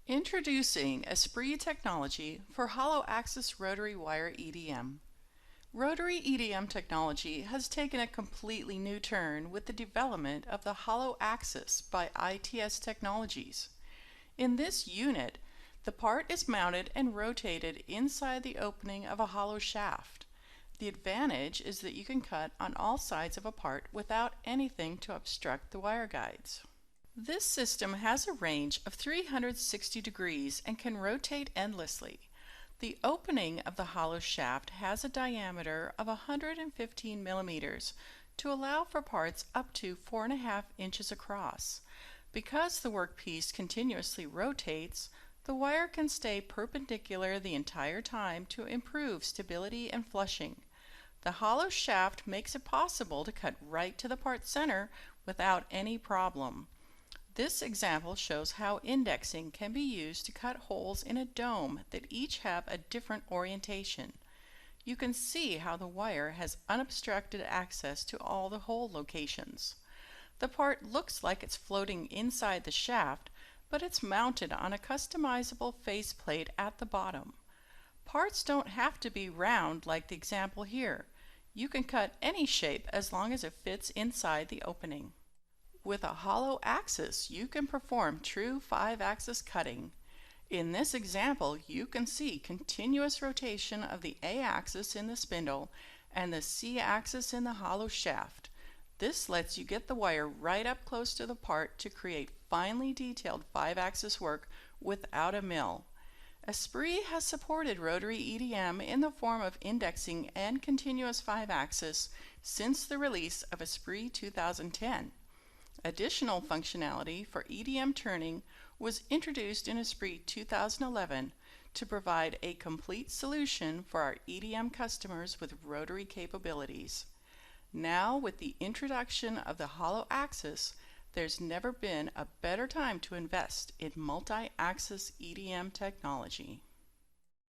Introducing ESPRIT technology for hollow axis rotary wire EDM. Rotary EDM technology has taken a completely new turn with the development of the hollow axis by ITS Technologies. In this unit, the part is mounted and rotated inside the opening of a hollow shaft. The advantage is that you can cut on all sides of a part without anything to obstruct the wire guides. This system has a range of 360 degrees and can rotate endlessly. The opening of the hollow shaft has a diameter of 115 millimeters to allow for parts up to 4.5 inches across. Because the workpiece continuously rotates, the wire can stay perpendicular the entire time to improve stability and flushing. The hollow shaft makes it possible to cut right to the part center without any problem. This example shows how indexing can be used to cut holes in a dome that each have a different orientation. You can see how the wire has unobstructed access to all the hole locations. The part looks like it's floating inside the shaft, but it's mounted on a customizable faceplate at the bottom. Parts don't have to be round like the example here. You can cut any shape as long as it fits inside the opening. With a hollow axis, you can perform true 5-axis cutting. In this example, you can see continuous rotation of the A-axis in the spindle and the C-axis in the hollow shaft. This lets you get the wire right up close to the part to create finely detailed 5-axis work without a mill. ESPRIT has supported rotary EDM in the form of indexing and continuous 5-axis since the release of ESPRIT 2010. Additional functionality for EDM turning was introduced in ESPRIT 2011 to provide a complete solution for our EDM customers with rotary capabilities. Now, with the introduction of the hollow axis, there's never been a better time to invest in multi-axis EDM technology.